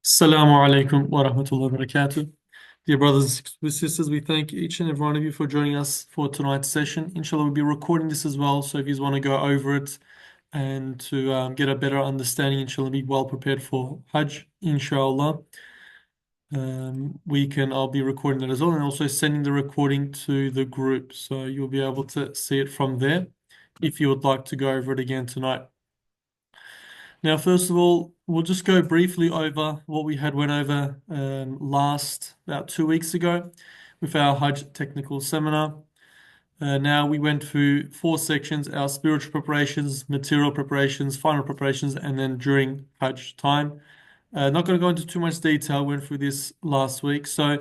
Assalamu alaikum wa rahmatullahi wa barakatuh. Dear brothers and sisters, we thank each and every one of you for joining us for tonight's session. Inshallah, we'll be recording this as well, so if you want to go over it and to get a better understanding, inshallah, be well prepared for Hajj, inshallah. I'll be recording that as well and also sending the recording to the group, so you'll be able to see it from there if you would like to go over it again tonight. Now, first of all, we'll just go briefly over what we had went over last about 2 weeks ago with our Hajj technical seminar. Now we went through four sections: our spiritual preparations, material preparations, final preparations, and then during Hajj time. Not going to go into too much detail. Went through this last week, so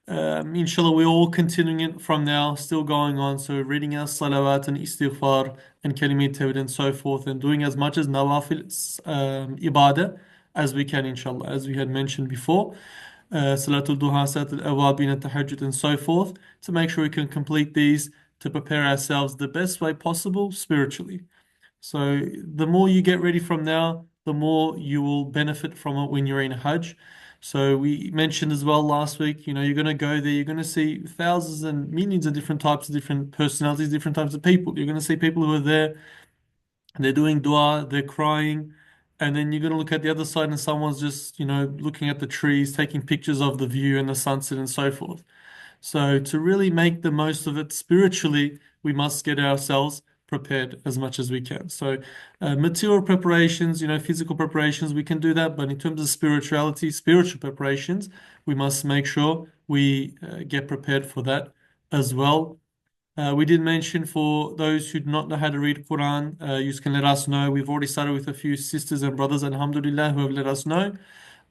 inshallah, we're all continuing it from now, still going on. So reading our salawat and istighfar and kalimat tawhid and so forth, and doing as much as nawafil ibadah as we can, inshallah, as we had mentioned before. Salatul duha, salatul awabin, and tahajjud, and so forth, to make sure we can complete these to prepare ourselves the best way possible spiritually. So the more you get ready from now, the more you will benefit from it when you're in Hajj. So we mentioned as well last week, you're going to go there, you're going to see thousands and millions of different types of different personalities, different types of people. You're going to see people who are there, they're doing dua, they're crying, and then you're going to look at the other side and someone's just, looking at the trees, taking pictures of the view and the sunset and so forth. So, to really make the most of it spiritually, we must get ourselves prepared as much as we can. So, material preparations, physical preparations, we can do that. But in terms of spirituality, spiritual preparations, we must make sure we get prepared for that as well. We did mention for those who do not know how to read Quran, you can let us know. We've already started with a few sisters and brothers, alhamdulillah, who have let us know.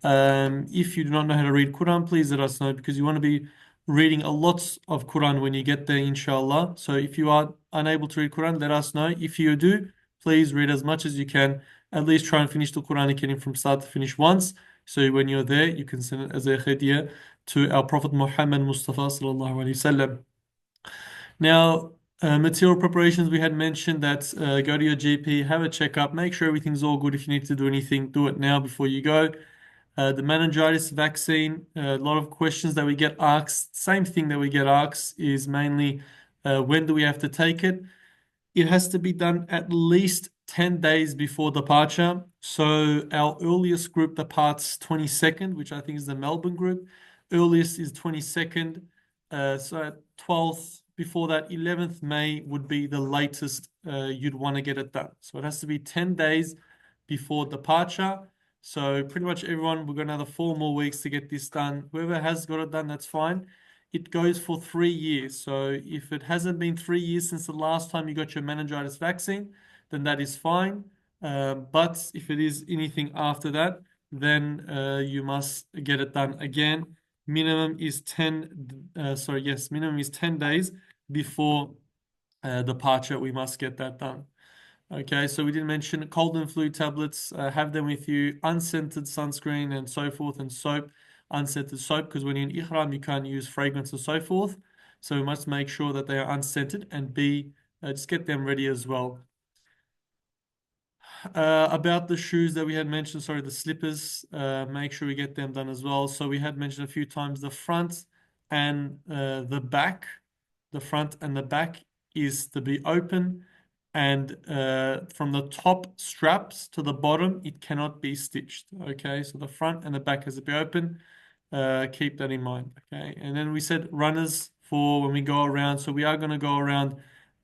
If you do not know how to read Quran, please let us know, because you want to be reading a lot of Quran when you get there, inshallah. So if you are unable to read Quran, let us know. If you do, please read as much as you can. At least try and finish the Quran Kareem from start to finish once. So when you're there, you can send it as a hadiyah to our Prophet Muhammad Mustafa sallallahu alaihi wasallam. Now, material preparations, we had mentioned that go to your GP, have a checkup, make sure everything's all good. If you need to do anything, do it now before you go. The meningitis vaccine, a lot of questions that we get asked, same thing that we get asked is mainly when do we have to take it? It has to be done at least 10 days before departure. So our earliest group departs 22nd, which I think is the Melbourne group. Earliest is 22nd. So at 12th, before that, 11th May would be the latest you'd want to get it done. So it has to be 10 days before departure. So pretty much everyone, we're going to have 4 more weeks to get this done. Whoever has got it done, that's fine. It goes for 3 years. So if it hasn't been 3 years since the last time you got your meningitis vaccine, then that is fine. But if it is anything after that, then you must get it done again. Minimum is 10, yes, minimum is 10 days before departure. We must get that done. Okay, so we did mention cold and flu tablets, have them with you, unscented sunscreen and so forth, and soap, unscented soap, because when you're in ihram, you can't use fragrance and so forth. So we must make sure that they are unscented, and just get them ready as well. About the shoes that we had mentioned, sorry, the slippers, make sure we get them done as well. So we had mentioned a few times the front and the back. The front and the back is to be open, and from the top straps to the bottom, it cannot be stitched. Okay, so the front and the back has to be open. Keep that in mind. Okay, and then we said runners for when we go around. So we are going to go around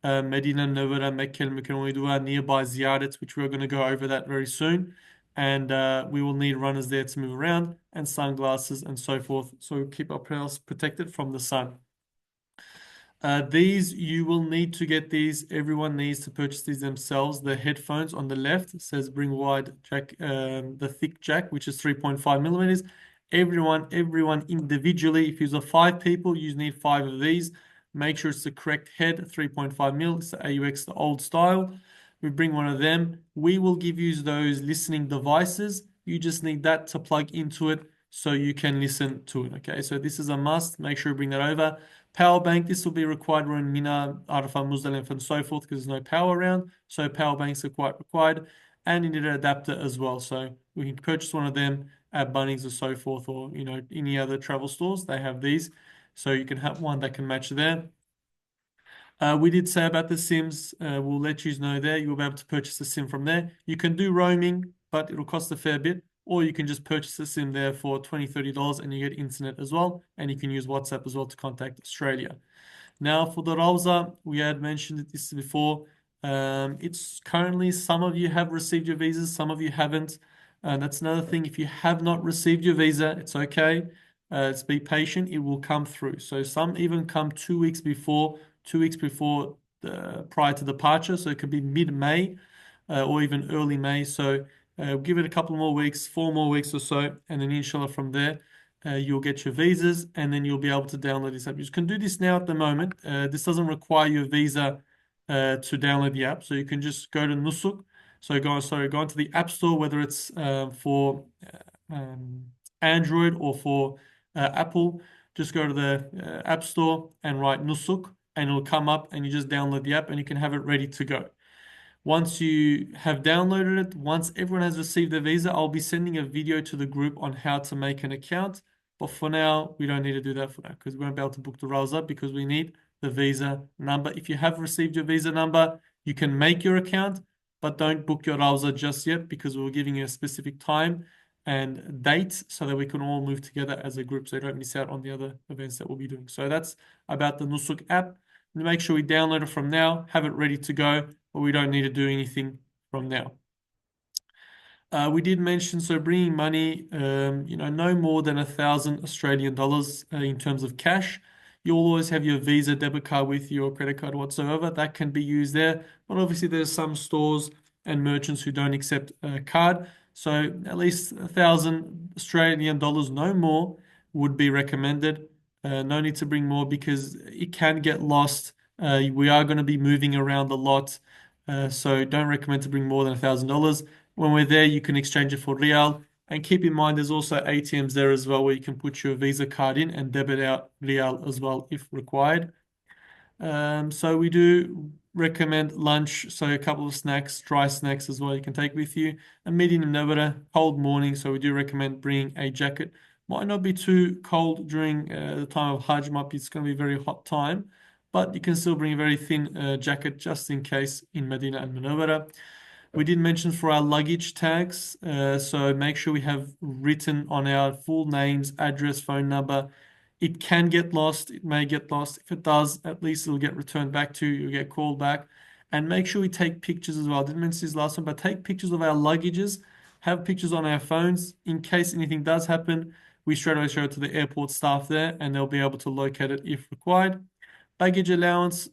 Medina Nawara, Mecca, and Mecca. We do our nearby ziyarats, which we're going to go over that very soon. And we will need runners there to move around, and sunglasses and so forth. So keep ourselves protected from the sun. These you will need to get these. Everyone needs to purchase these themselves. The headphones on the left says bring wide jack, the thick jack, which is 3.5 millimeters. Everyone individually. If you're 5 people, you need 5 of these. Make sure it's the correct head, 3.5 mil. It's the AUX, the old style. We bring one of them. We will give you those listening devices. You just need that to plug into it so you can listen to it. Okay, so this is a must. Make sure you bring that over. Power bank, this will be required when Mina, Arafah, Muzdalif, and so forth, because there's no power around. So power banks are quite required. and you need an adapter as well. So we can purchase one of them at Bunnings or so forth, or any other travel stores. They have these, so you can have one that can match there. We did say about the SIMs. We'll let you know there. You'll be able to purchase a SIM from there. You can do roaming, but it'll cost a fair bit. Or you can just purchase a SIM there for $20, $30 and you get internet as well. And you can use WhatsApp as well to contact Australia. Now, for the Rawza, we had mentioned this before. It's currently, some of you have received your visas, some of you haven't. That's another thing. If you have not received your visa, it's okay. It's be patient. It will come through. So some even come 2 weeks before, 2 weeks before prior to departure. So it could be mid-May or even early May. So give it a couple more weeks, 4 more weeks or so, and then inshallah from there you'll get your visas, and then you'll be able to download this app. You can do this now at the moment. This doesn't require your visa to download the app, so you can just go to Nusuk. So go into the App Store, whether it's for Android or for Apple. Just go to the App Store and write Nusuk, and it'll come up, and you just download the app, and you can have it ready to go. Once you have downloaded it, once everyone has received their visa, I'll be sending a video to the group on how to make an account. But for now, we don't need to do that for now because we won't be able to book the Rawza because we need the visa number. If you have received your visa number, you can make your account, but don't book your Rawza just yet because we're giving you a specific time and date so that we can all move together as a group so you don't miss out on the other events that we'll be doing. So that's about the Nusuk app. Make sure we download it from now, have it ready to go, but we don't need to do anything from now. We did mention, so bringing money, no more than $1,000 Australian in terms of cash. You'll always have your Visa debit card with you or credit card whatsoever. That can be used there. But obviously, there's some stores and merchants who don't accept a card. So at least $1,000 Australian, no more, would be recommended. No need to bring more because it can get lost. We are going to be moving around a lot. So don't recommend to bring more than $1,000. When we're there, you can exchange it for Rial. And keep in mind, there's also ATMs there as well where you can put your Visa card in and debit out Rial as well if required. So we do recommend lunch, so a couple of snacks, dry snacks as well you can take with you. A medium Nawara, cold morning, so we do recommend bringing a jacket. Might not be too cold during the time of Hajj, it's going to be a very hot time, but you can still bring a very thin jacket just in case in Medina and Munawwara. We did mention for our luggage tags, so make sure we have written on our full names, address, phone number. It can get lost, it may get lost. If it does, at least it'll get returned back to you, you'll get called back. And make sure we take pictures as well. I didn't mention this last one, but take pictures of our luggages, have pictures on our phones. In case anything does happen, we straight away show it to the airport staff there and they'll be able to locate it if required. Baggage allowance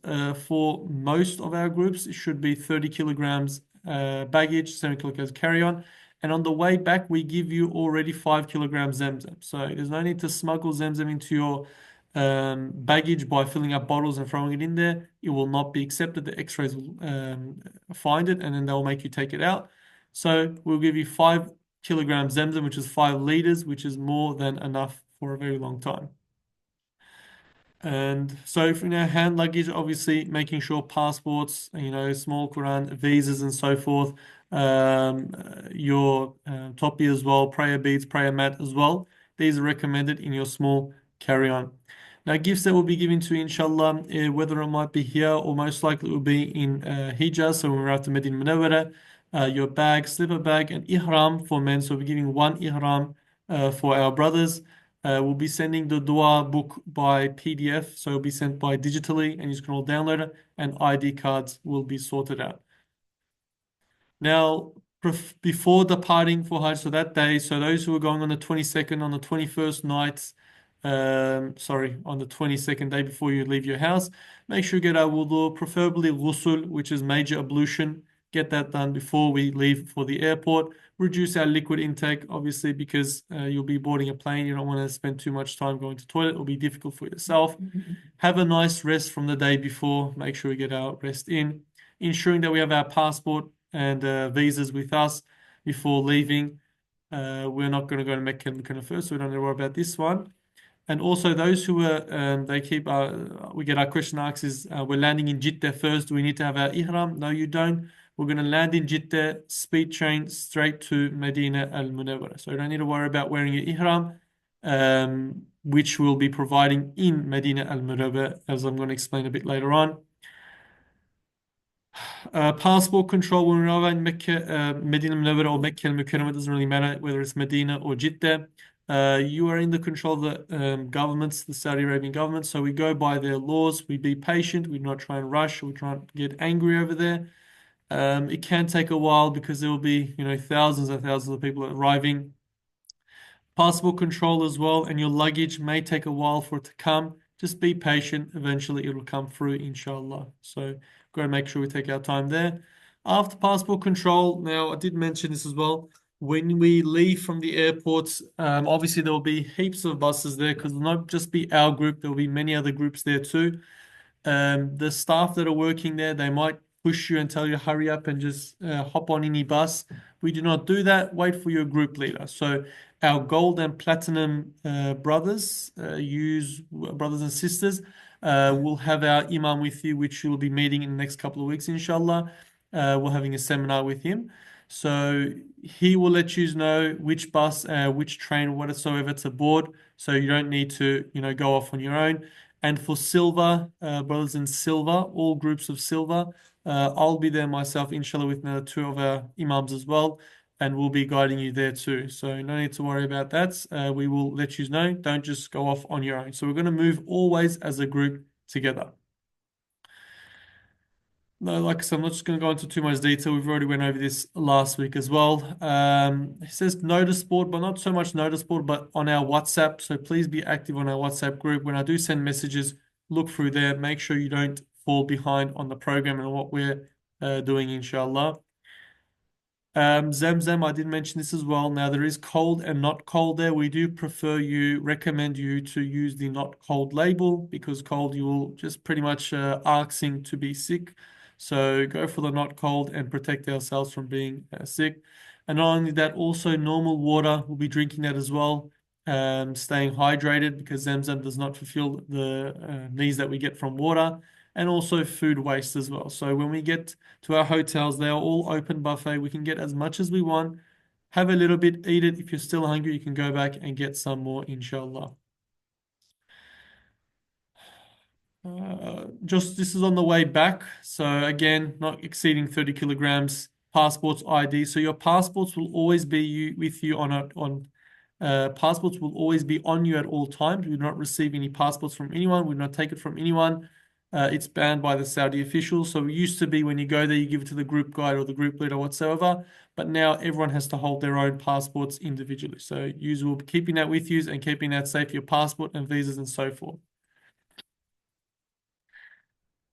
for most of our groups, it should be 30 kilograms baggage, 7 kilograms carry-on. And on the way back, we give you already 5 kilograms Zemzem. So there's no need to smuggle Zemzem into your baggage by filling up bottles and throwing it in there. It will not be accepted. The X-rays will find it and then they'll make you take it out. So we'll give you 5 kilograms Zemzem, which is 5 liters, which is more than enough for a very long time. And so if we now hand luggage, obviously making sure passports, small Quran, visas and so forth, your topi as well, prayer beads, prayer mat as well. These are recommended in your small carry-on. Now, gifts that will be given to you, inshallah, whether it might be here or most likely it will be in Hijaz, so when we're out to Medina Munawwara, your bag, slipper bag, and ihram for men. So we're giving one ihram for our brothers. We'll be sending the dua book by PDF, so it'll be sent by digitally, and you can all download it, and ID cards will be sorted out. Now, before departing for Hajj, so that day, so those who are going on the 22nd, on the 21st night, on the 22nd day before you leave your house, make sure you get our wudu, preferably ghusl, which is major ablution. Get that done before we leave for the airport. Reduce our liquid intake, obviously, because you'll be boarding a plane. You don't want to spend too much time going to the toilet. It'll be difficult for yourself. Have a nice rest from the day before. Make sure we get our rest in. Ensuring that we have our passport and visas with us before leaving. We're not going to go to Mecca and Medina first, so we don't need to worry about this one. And also those who are, we get our question asked is, we're landing in Jeddah first. Do we need to have our ihram? No, you don't. We're going to land in Jeddah, speed train straight to Medina Al Munawwara. So you don't need to worry about wearing your ihram, which we'll be providing in Medina Al Munawwara, as I'm going to explain a bit later on. Passport control when you're over in Mecca, Medina Munawwara or Mecca Al Mukarramah, doesn't really matter whether it's Medina or Jeddah. You are in the control of the governments, the Saudi Arabian government. So we go by their laws. We be patient. We not try and rush. We try and get angry over there. It can take a while because there will be, thousands and thousands of people arriving. Passport control as well, and your luggage may take a while for it to come. Just be patient. Eventually, it'll come through, inshallah. So, got to make sure we take our time there. After passport control, now I did mention this as well. When we leave from the airports, obviously there will be heaps of buses there because it'll not just be our group, there will be many other groups there too. The staff that are working there, they might push you and tell you hurry up and just hop on any bus. We do not do that. Wait for your group leader. So our gold and platinum brothers and sisters, we'll have our imam with you, which you'll be meeting in the next couple of weeks, inshallah. We're having a seminar with him. So he will let you know which bus, which train, whatsoever to board. So you don't need to, go off on your own. And for silver, brothers in silver, all groups of silver, I'll be there myself, inshallah, with another two of our imams as well, and we'll be guiding you there too. So no need to worry about that. We will let you know. Don't just go off on your own. So we're going to move always as a group together. No, like I said, I'm not just going to go into too much detail. We've already went over this last week as well. It says notice board, but not so much notice board, but on our WhatsApp. So please be active on our WhatsApp group. When I do send messages, look through there. Make sure you don't fall behind on the program and what we're doing, inshallah. Zamzam, I did mention this as well. Now there is cold and not cold there. We do recommend you to use the not cold label because cold you will just pretty much asking to be sick. So go for the not cold and protect ourselves from being sick. And not only that, also normal water, we'll be drinking that as well. Staying hydrated because Zamzam does not fulfill the needs that we get from water, and also food waste as well. So when we get to our hotels, they are all open buffet. We can get as much as we want, have a little bit, eat it. If you're still hungry, you can go back and get some more, inshallah. Just this is on the way back. So again, not exceeding 30 kilograms, passports, ID. So your passports will always be with you passports will always be on you at all times. We do not receive any passports from anyone. We do not take it from anyone. It's banned by the Saudi officials. So it used to be when you go there, you give it to the group guide or the group leader whatsoever. But now everyone has to hold their own passports individually. So you will be keeping that with you and keeping that safe, your passport and visas and so forth.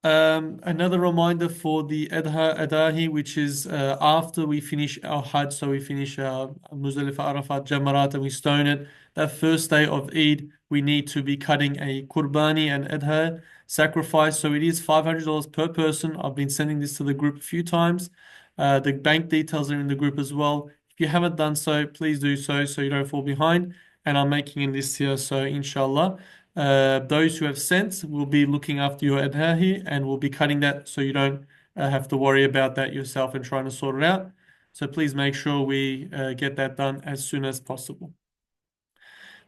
Another reminder for the Adahi, which is after we finish our Hajj, so we finish our Muzdalifah, Arafat, Jamarat, and we stone it. That first day of Eid, we need to be cutting a Qurbani and Adha sacrifice. So it is $500 per person. I've been sending this to the group a few times. The bank details are in the group as well. If you haven't done so, please do so you don't fall behind. And I'm making a list here, so inshallah. Those who have sent will be looking after your adhahi and will be cutting that so you don't have to worry about that yourself and trying to sort it out. So please make sure we get that done as soon as possible.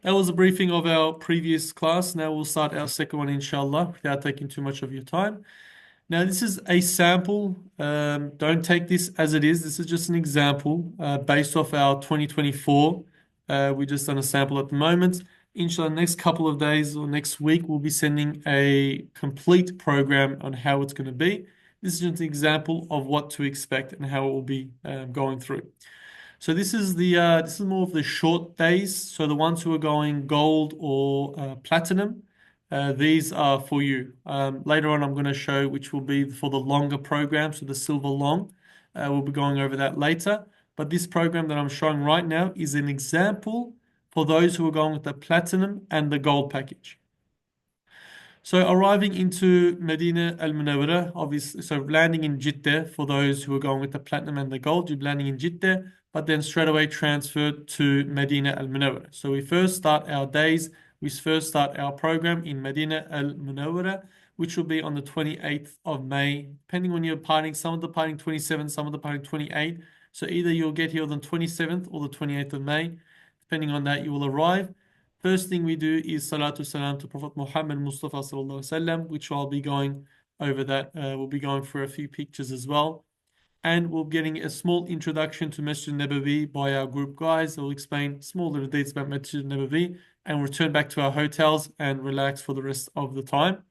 That was a briefing of our previous class. Now we'll start our second one, inshallah, without taking too much of your time. Now, this is a sample. Don't take this as it is. This is just an example based off our 2024. We just done a sample at the moment. Inshallah, next couple of days or next week, we'll be sending a complete program on how it's going to be. This is just an example of what to expect and how it will be going through. So this is more of the short days. So the ones who are going gold or platinum, these are for you. Later on, I'm going to show which will be for the longer program, so the silver long. We'll be going over that later. But this program that I'm showing right now is an example for those who are going with the platinum and the gold package. So arriving into Medina Al Munawwara, obviously, so landing in Jeddah for those who are going with the platinum and the gold, you're landing in Jeddah, but then straight away transferred to Medina Al Munawwara. So we first start our program in Medina Al Munawwara. which will be on the 28th of May, depending on your parting. Some of the parting 27, some of the parting 28. So either you'll get here on the 27th or the 28th of May. Depending on that, you will arrive. First thing we do is Salatu Salam to Prophet Muhammad Mustafa Sallallahu Alaihi Wasallam, which I'll be going over that. We'll be going for a few pictures as well. And we'll be getting a small introduction to Masjid Nabawi by our group guys. They'll explain small little details about Masjid Nabawi and return back to our hotels and relax for the rest of the time.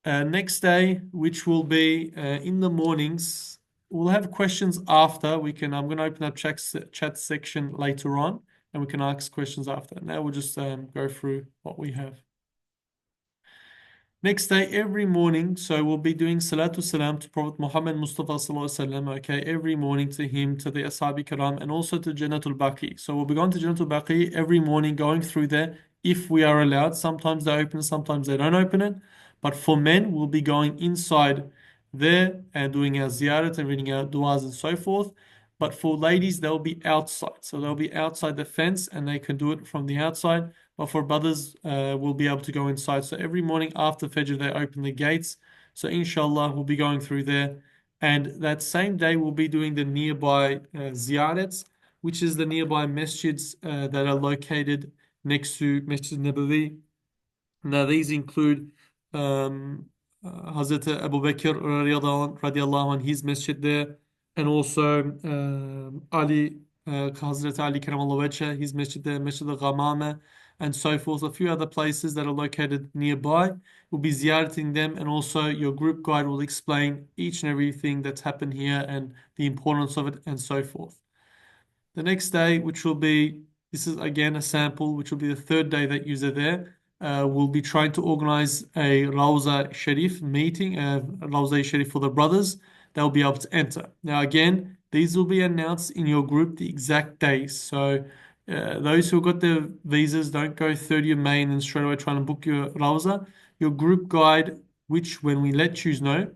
Next day, which will be in the mornings, we'll have questions after. I'm going to open up chat section later on, and we can ask questions after. Now we'll just go through what we have. Next day, every morning, so we'll be doing Salatu Salam to Prophet Muhammad Mustafa Sallallahu Alaihi Wasallam, okay, every morning to him, to the Ashabi Karam, and also to Jannatul Baqi. So we'll be going to Jannatul Baqi every morning, going through there if we are allowed. Sometimes they open, sometimes they don't open it. But for men, we'll be going inside there and doing our ziyarat and reading our du'as and so forth. But for ladies, they'll be outside. So they'll be outside the fence and they can do it from the outside. But for brothers, we'll be able to go inside. So every morning after Fajr, they open the gates. So inshallah, we'll be going through there. And that same day, we'll be doing the nearby ziyarats, which is the nearby masjids that are located next to Masjid Nabawi. Now, these include Hazrat Abu Bakr radiallahu anh, his masjid there, and also Hazrat Ali Karamallahu Wajhah, his masjid there, Masjid al-Ghamama, and so forth. A few other places that are located nearby. We'll be ziyarating them, and also your group guide will explain each and everything that's happened here and the importance of it, and so forth. The next day, this is again a sample, which will be the third day that you're there. We'll be trying to organize a Rawza Sharif meeting, Rawza Sharif for the brothers. They'll be able to enter. Now, again, these will be announced in your group the exact days. So, those who got their visas, don't go 30th of May and then straight away trying to book your Rawza. Your group guide, which when we let you know,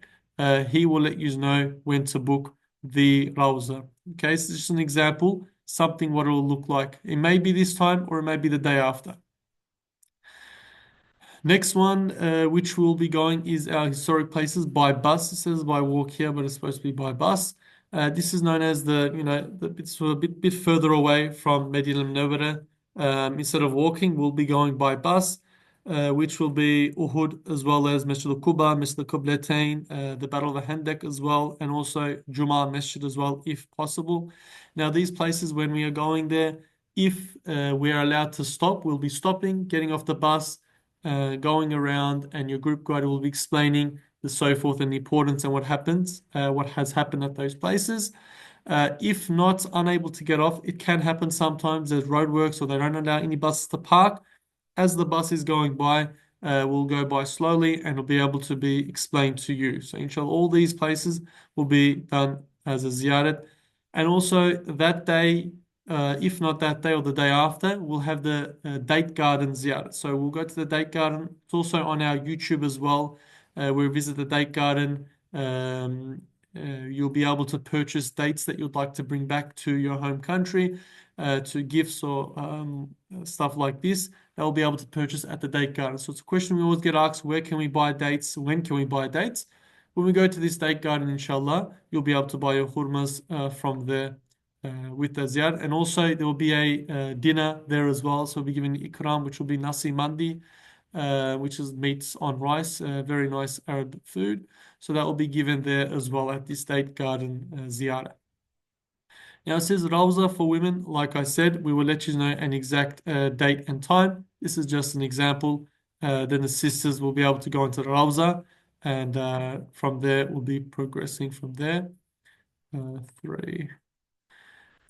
he will let you know when to book the Rawza. Okay, so just an example, something what it will look like. It may be this time or it may be the day after. Next one, which we'll be going, is our historic places by bus. It says by walk here, but it's supposed to be by bus. This is known as it's a bit further away from Medina al-Munawwara. Instead of walking, we'll be going by bus, which will be Uhud as well as Masjid al-Quba, Masjid al-Qiblatain, the Battle of the Handak as well, and also Jummah Masjid as well, if possible. Now, these places, when we are going there, if we are allowed to stop, we'll be stopping, getting off the bus, going around, and your group guide will be explaining the so forth and the importance and what has happened at those places. If not unable to get off, it can happen sometimes. There's roadworks or they don't allow any buses to park. As the bus is going by, we'll go by slowly and it'll be able to be explained to you. So inshallah, all these places will be done as a ziyarat. And also that day, if not that day or the day after, we'll have the date garden ziyarat. So we'll go to the date garden. It's also on our YouTube as well. We visit the date garden. You'll be able to purchase dates that you'd like to bring back to your home country, to gifts or stuff like this. They'll be able to purchase at the date garden. So it's a question we always get asked: where can we buy dates? When can we buy dates? When we go to this date garden, inshallah, you'll be able to buy your hurmas from there with the ziyad. And also there will be a dinner there as well. So we'll be given ikram, which will be nasi mandi, which is meats on rice, very nice Arab food. So that will be given there as well at this date garden ziyarah. Now it says Rawza for women. Like I said, we will let you know an exact date and time. This is just an example. Then the sisters will be able to go into the Rawza, and from there we'll be progressing from there. 3.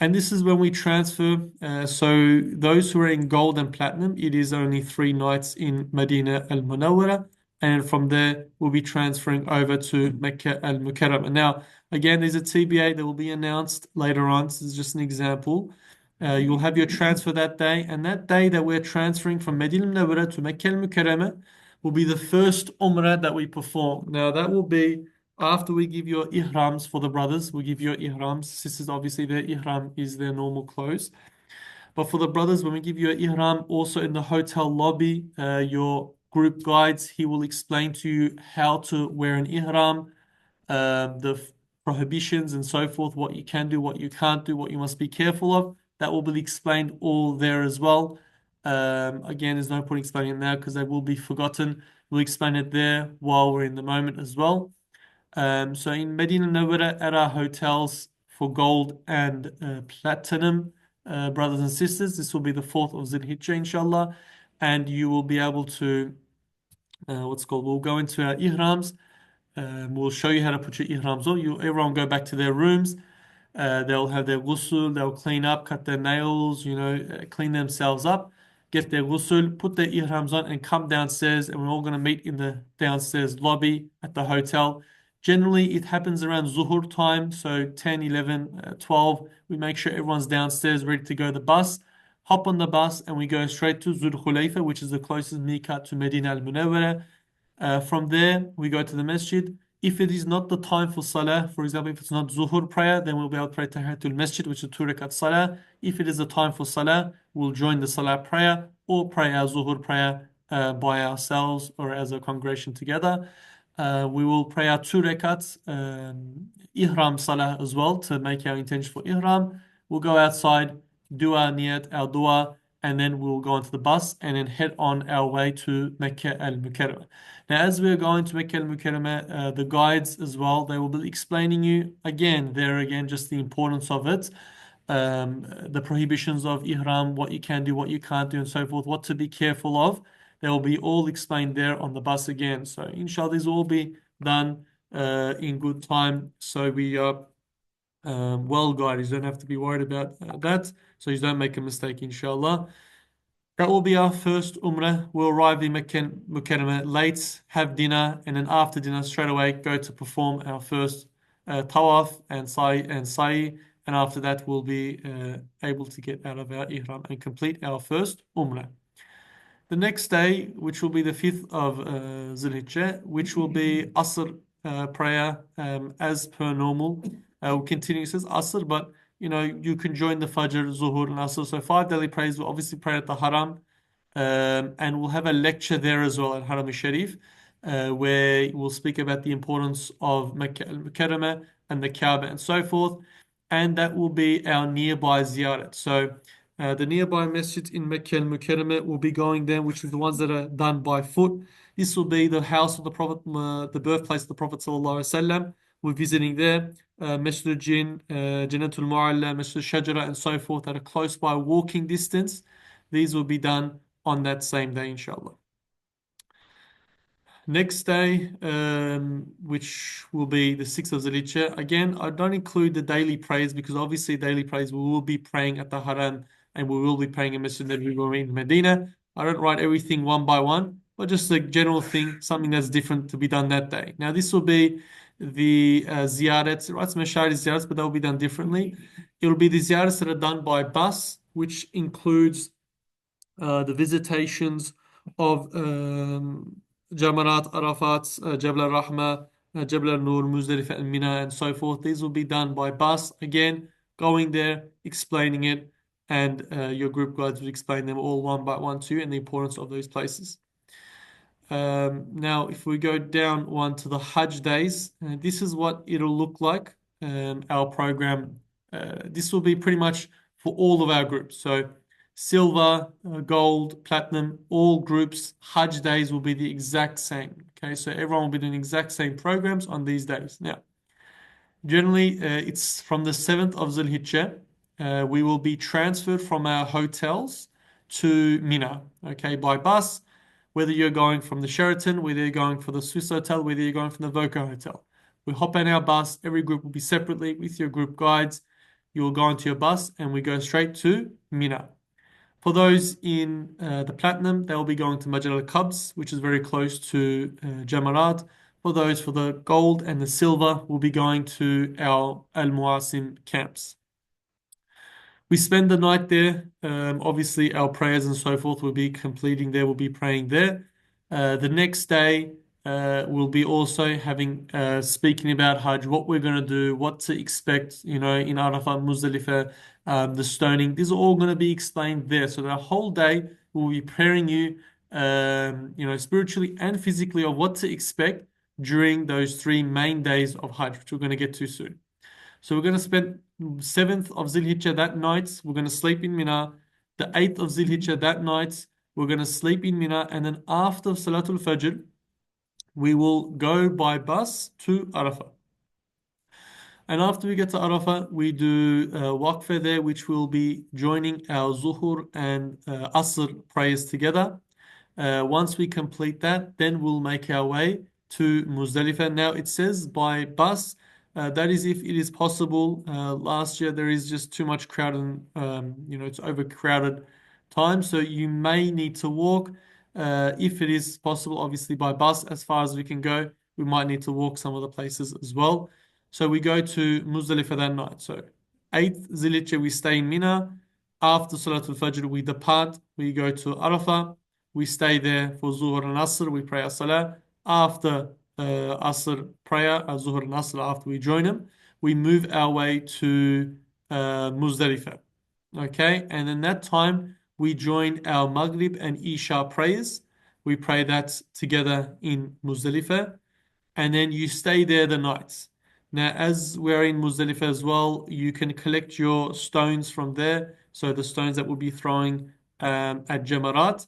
And this is when we transfer. So those who are in gold and platinum, it is only 3 nights in Medina al-Munawwara. And from there, we'll be transferring over to Mecca al-Mukarramah. Now, again, there's a TBA that will be announced later on. This is just an example. You'll have your transfer that day. And that day that we're transferring from Medina al-Munawwara to Mecca al-Mukarramah will be the first Umrah that we perform. Now, that will be after we give your ihrams for the brothers. We give your ihrams. Sisters, obviously, their ihram is their normal clothes. But for the brothers, when we give you an ihram, also in the hotel lobby, your group guides. He will explain to you how to wear an ihram, the prohibitions and so forth, what you can do, what you can't do, what you must be careful of. That will be explained all there as well. Again, there's no point explaining it now because they will be forgotten. We'll explain it there while we're in the moment as well. So in Medina Nawara at our hotels for gold and platinum, brothers and sisters, this will be the 4th of Zulhijjah, inshallah. And you will be able to, we'll go into our ihrams. We'll show you how to put your ihrams on. Everyone go back to their rooms. They'll have their ghusl, they'll clean up, cut their nails, clean themselves up, get their ghusl, put their ihrams on, and come downstairs. And we're all going to meet in the downstairs lobby at the hotel. Generally, it happens around Zuhur time, so 10, 11, 12. We make sure everyone's downstairs ready to go to the bus. Hop on the bus, and we go straight to Zul Khulayfa, which is the closest miqat to Medina al Munawwara. From there, we go to the masjid. If it is not the time for salah, for example, if it's not zuhur prayer, then we'll be able to pray tahiyatul masjid, which is 2 rakat salah. If it is the time for salah, we'll join the salah prayer or pray our zuhur prayer by ourselves or as a congregation together. We will pray our 2 rakats ihram salah as well to make our intention for ihram. We'll go outside, do our niyat, our dua, and then we'll go onto the bus and then head on our way to Mecca al-Mukarramah. Now, as we're going to Mecca al-Mukarramah, the guides as well, they will be explaining you again, just the importance of it, the prohibitions of ihram, what you can do, what you can't do, and so forth, what to be careful of. They will be all explained there on the bus again. So, inshallah, these will all be done in good time. So we are well guided. You don't have to be worried about that. So you don't make a mistake, inshallah. That will be our first Umrah. We'll arrive in Mecca Mukarramah late, have dinner, and then after dinner, straight away go to perform our first tawaf and sa'i. And after that, we'll be able to get out of our ihram and complete our first Umrah. The next day, which will be the 5th of Zulhijjah, which will be Asr prayer as per normal. We'll continue, it says Asr, but you can join the Fajr, Zuhur, and Asr. So 5 daily prayers. We'll obviously pray at the Haram. And we'll have a lecture there as well at Haram al-Sharif, where we'll speak about the importance of Mecca al-Mukarramah and the Kaaba and so forth. And that will be our nearby ziyarat. So the nearby masjids in Mecca al-Mukarramah will be going there, which is the ones that are done by foot. This will be the house of the Prophet, the birthplace of the Prophet sallallahu alaihi wasallam. We're visiting there. Masjid al-Jinn, Jannatul Mu'alla, Masjid al-Shajara, and so forth that are close by walking distance. These will be done on that same day, inshallah. Next day, which will be the 6th of Zulhijjah. Again, I don't include the daily prayers because obviously daily prayers we will be praying at the Haram and we will be praying in Masjid Nabawi in Medina. I don't write everything one by one, but just a general thing, something that's different to be done that day. Now, this will be the ziyarats, right? Mashari ziyarats, but they'll be done differently. It will be the ziyarats that are done by bus, which includes the visitations of Jamarat, Arafat, Jabal al-Rahma, Jabal al-Nur, Muzdalifah and Mina and so forth. These will be done by bus. Again, going there, explaining it, and your group guides will explain them all one by one too and the importance of those places. Now, if we go down one to the Hajj days, this is what it'll look like. Our program, this will be pretty much for all of our groups. So silver, gold, platinum, all groups, Hajj days will be the exact same. Okay, so everyone will be doing the exact same programs on these days. Now, generally, it's from the 7th of Zulhijjah. We will be transferred from our hotels to Mina, okay, by bus, whether you're going from the Sheraton, whether you're going for the Swiss Hotel, whether you're going from the Voco Hotel. We hop in our bus, every group will be separately with your group guides. You will go into your bus and we go straight to Mina. For those in the Platinum, they'll be going to Majal al-Qabs, which is very close to Jamarat. For those for the Gold and the Silver, we'll be going to our Al-Muasim camps. We spend the night there. Obviously, our prayers and so forth will be completing there. We'll be praying there. The next day, we'll be also having speaking about Hajj, what we're going to do, what to expect, in Arafat, Muzdalifah, the stoning. These are all going to be explained there. So the whole day we'll be preparing you spiritually and physically of what to expect during those 3 main days of Hajj, which we're going to get to soon. So we're going to spend 7th of Zilhijjah that night. We're going to sleep in Mina. The 8th of Zilhijjah that night, we're going to sleep in Mina. And then after Salatul Fajr, we will go by bus to Arafah. And after we get to Arafah, we do Waqfah there, which will be joining our Zuhur and Asr prayers together. Once we complete that, then we'll make our way to Muzdalifah. Now it says by bus, that is if it is possible. Last year there is just too much crowd and it's overcrowded time, so you may need to walk. If it is possible, obviously by bus as far as we can go, we might need to walk some of the places as well. So we go to Muzdalifah that night. So 8th Zilhijjah we stay in Mina. After Salatul Fajr we depart. We go to Arafah. We stay there for Zuhr and Asr. We pray As-Salah. After Asr prayer, Zuhr and Asr, after we join them, we move our way to Muzdalifah. Okay, and in that time, we join our Maghrib and Isha prayers. We pray that together in Muzdalifah, and then you stay there the night. Now, as we're in Muzdalifah as well, you can collect your stones from there. So the stones that we'll be throwing at Jamarat,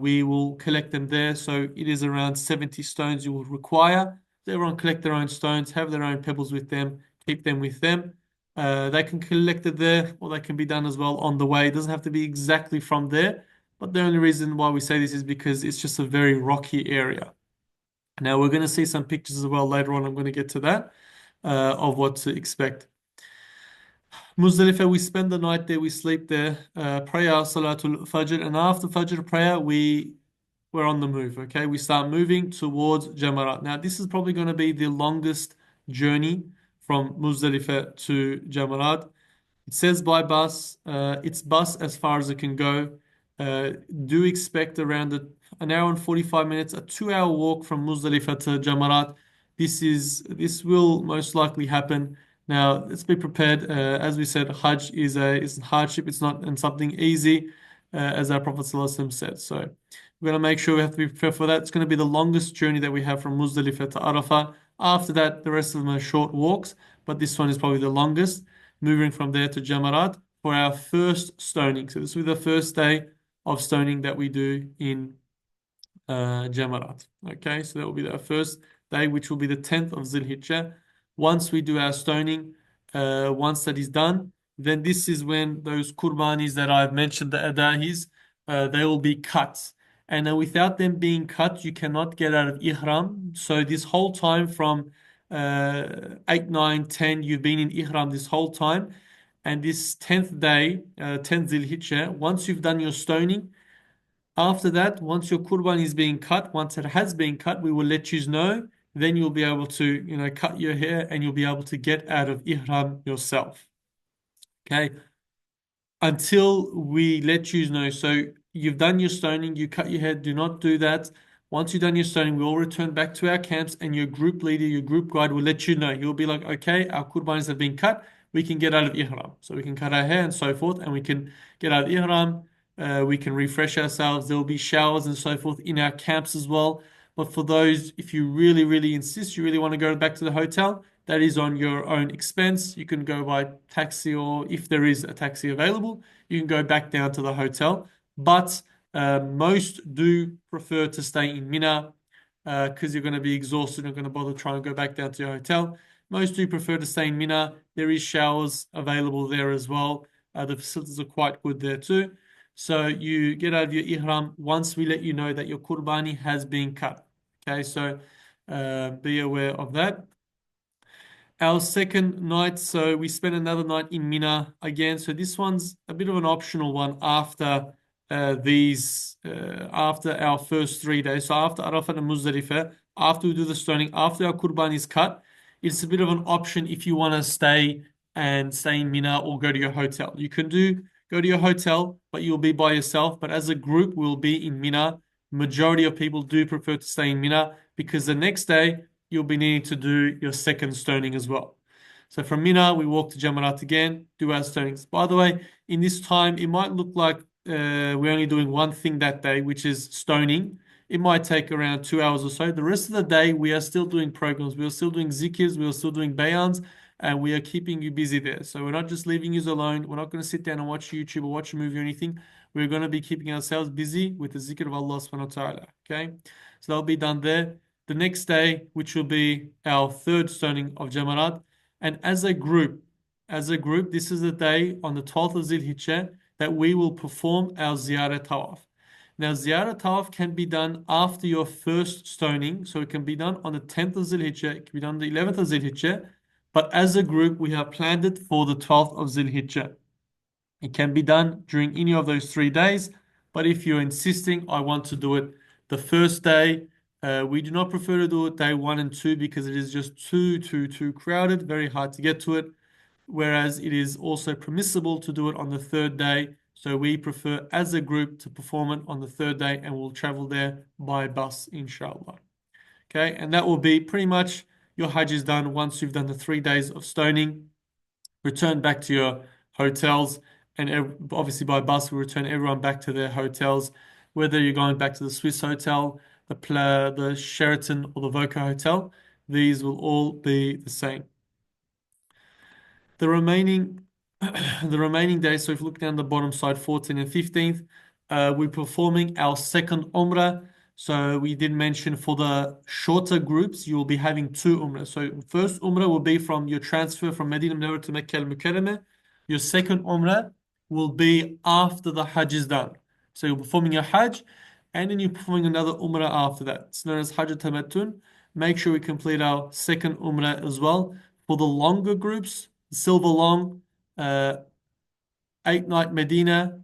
we will collect them there. So it is around 70 stones you will require. So everyone collect their own stones, have their own pebbles with them, keep them with them. They can collect it there, or they can be done as well on the way. It doesn't have to be exactly from there. But the only reason why we say this is because it's just a very rocky area. Now we're going to see some pictures as well later on. I'm going to get to that of what to expect. Muzdalifah, we spend the night there, we sleep there, pray our Salatul Fajr, and after Fajr prayer, we're on the move. Okay, we start moving towards Jamarat. Now, this is probably going to be the longest journey from Muzdalifah to Jamarat. It says by bus. It's bus as far as it can go. Do expect around an hour and 45 minutes, a 2 hour walk from Muzdalifah to Jamarat. This will most likely happen. Now, let's be prepared. As we said, Hajj is a hardship. It's not and something easy, as our Prophet ﷺ said. So we're going to make sure we have to be prepared for that. It's going to be the longest journey that we have from Muzdalifah to Arafah. After that, the rest of them are short walks, but this one is probably the longest. Moving from there to Jamarat for our first stoning. So this will be the first day of stoning that we do in Jamarat. Okay, so that will be our first day, which will be the 10th of Zilhijjah. Once we do our stoning, once that is done, then this is when those kurbanis that I've mentioned, the adahis, they will be cut. And without them being cut, you cannot get out of ihram. So this whole time from 8, 9, 10, you've been in ihram this whole time. And this 10th day, 10th Zilhijjah, once you've done your stoning, after that, once your kurban is being cut, once it has been cut, we will let you know. Then you'll be able to, cut your hair and you'll be able to get out of ihram yourself. Okay. Until we let you know. So you've done your stoning, you cut your hair, do not do that. Once you've done your stoning, we all return back to our camps and your group leader, your group guide will let you know. You'll be like, okay, our kurbanis have been cut. We can get out of ihram. So we can cut our hair and so forth, and we can get out of ihram. We can refresh ourselves. There will be showers and so forth in our camps as well. But for those, if you really, really insist, you really want to go back to the hotel, that is on your own expense. You can go by taxi, or if there is a taxi available, you can go back down to the hotel. But most do prefer to stay in Mina because you're going to be exhausted and going to bother trying to go back down to your hotel. Most do prefer to stay in Mina. There is showers available there as well. The facilities are quite good there too. So you get out of your ihram once we let you know that your kurbani has been cut. Okay, so be aware of that. Our second night, so we spent another night in Mina again. So this one's a bit of an optional one after after our first 3 days. So after Arafat and Muzdalifah, after we do the stoning, after our kurban is cut, it's a bit of an option if you want to stay in Mina or go to your hotel. You can go to your hotel, but you'll be by yourself. But as a group, we'll be in Mina. Majority of people do prefer to stay in Mina because the next day you'll be needing to do your second stoning as well. So from Mina, we walk to Jamarat again, do our stonings. By the way, in this time, it might look like we're only doing one thing that day, which is stoning, it might take around 2 hours or so. The rest of the day, we are still doing programs. We are still doing zikrs. We are still doing bayans, and we are keeping you busy there. So we're not just leaving you alone. We're not going to sit down and watch YouTube or watch a movie or anything. We're going to be keeping ourselves busy with the zikr of Allah subhanahu wa ta'ala. Okay? So that'll be done there. The next day, which will be our third stoning of Jamarat, and as a group, this is the day on the 12th of Zil Hijjah that we will perform our Ziyarah Tawaf. Now, Ziyarah Tawaf can be done after your first stoning, so it can be done on the 10th of Zil Hijjah, it can be done on the 11th of Zil Hijjah, but as a group, we have planned it for the 12th of Zil Hijjah. It can be done during any of those 3 days, but if you're insisting, I want to do it the first day, we do not prefer to do it day 1 and 2 because it is just too crowded, very hard to get to it. Whereas it is also permissible to do it on the third day. So we prefer as a group to perform it on the third day and we'll travel there by bus, inshallah. Okay, and that will be pretty much your Hajj is done once you've done the 3 days of stoning. Return back to your hotels, and obviously by bus we return everyone back to their hotels, whether you're going back to the Swiss hotel, the Sheraton, or the Voca hotel. These will all be the same. The remaining the remaining days, so if you look down the bottom side, 14th and 15th, we're performing our second Umrah. So we did mention for the shorter groups, you will be having 2 Umrah. So first Umrah will be from your transfer from Medina Munawwara to Mecca al-Mukarramah. Your second Umrah will be after the Hajj is done. So you're performing your Hajj, and then you're performing another Umrah after that. It's known as Hajj Tamattun. Make sure we complete our second Umrah as well. For the longer groups, silver long, 8-night Medina,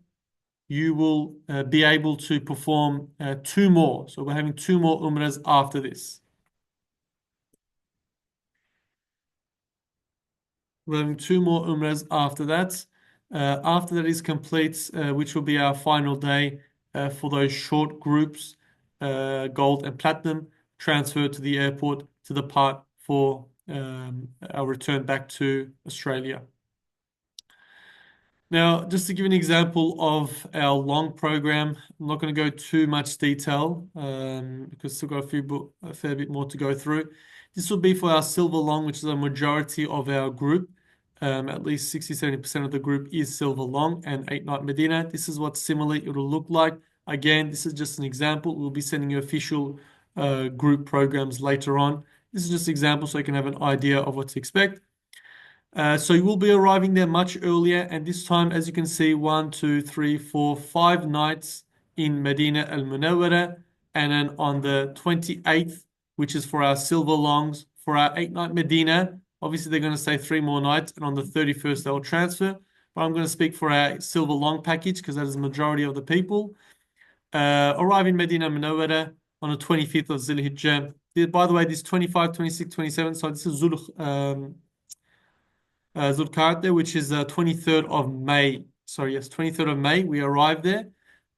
you will be able to perform 2 more. So we're having 2 more Umrahs after this. We're having 2 more Umrahs after that. After that is complete, which will be our final day for those short groups, gold and platinum, transfer to the airport to depart for our return back to Australia. Now, just to give an example of our long program, I'm not going to go too much detail because still got a fair bit more to go through. This will be for our silver long, which is a majority of our group. At least 60-70% of the group is silver long and 8-night Medina. This is what similarly it will look like. Again, this is just an example. We'll be sending you official group programs later on. This is just an example so you can have an idea of what to expect. So you will be arriving there much earlier, and this time, as you can see, 1, 2, 3, 4, 5 nights in Medina al Munawwara, and then on the 28th, which is for our silver longs, for our 8-night Medina, obviously they're going to stay 3 more nights, and on the 31st they'll transfer. But I'm going to speak for our silver long package because that is the majority of the people. Arrive in Medina Munawwara on the 25th of Zil Hijjah. By the way, this 25, 26, 27, so this is Zulqa'dah, which is 23rd of May. Sorry, yes, 23rd of May, we arrived there.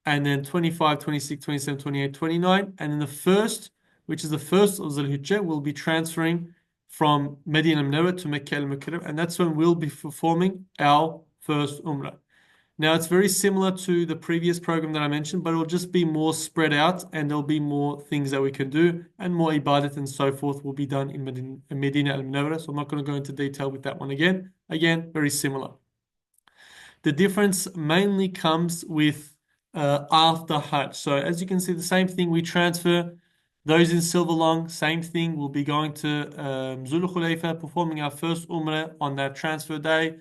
And then 25, 26, 27, 28, 29. And then the first, which is the first of Zulhijjah, will be transferring from Medina Munawwara to Mecca al-Mukarram. And that's when we'll be performing our first Umrah. Now, it's very similar to the previous program that I mentioned, but it'll just be more spread out and there'll be more things that we can do and more ibadat and so forth will be done in Medina al-Munawwara. So I'm not going to go into detail with that one again. Again, very similar. The difference mainly comes with after Hajj. So as you can see, the same thing, we transfer those in silver long, same thing. We'll be going to Zul Khulayfa, performing our first Umrah on that transfer day.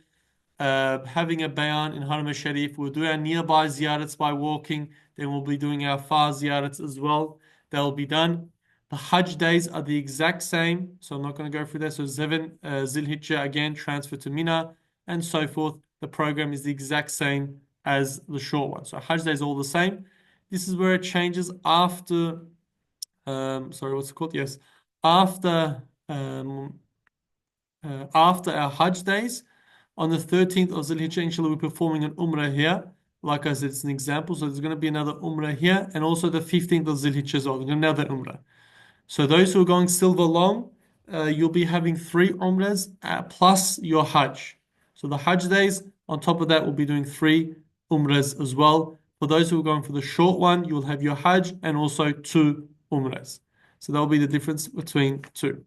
Having a bayan in Haram al-Sharif. We'll do our nearby ziyarats by walking. Then we'll be doing our far ziyarats as well. They'll be done. The Hajj days are the exact same. So I'm not going to go through that. So 7 Zil Hijjah again, transfer to Mina and so forth. The program is the exact same as the short one. So Hajj days are all the same. This is where it changes after, sorry, what's it called? Yes. After our Hajj days, on the 13th of Zulhijjah, inshallah, we're performing an Umrah here. Like I said, it's an example. So there's going to be another Umrah here. And also the 15th of Zulhijjah as well. Another Umrah. So those who are going silver long, you'll be having 3 Umrahs plus your Hajj. So the Hajj days, on top of that, we'll be doing 3 Umrahs as well. For those who are going for the short one, you'll have your Hajj and also two Umrahs. So that'll be the difference between two.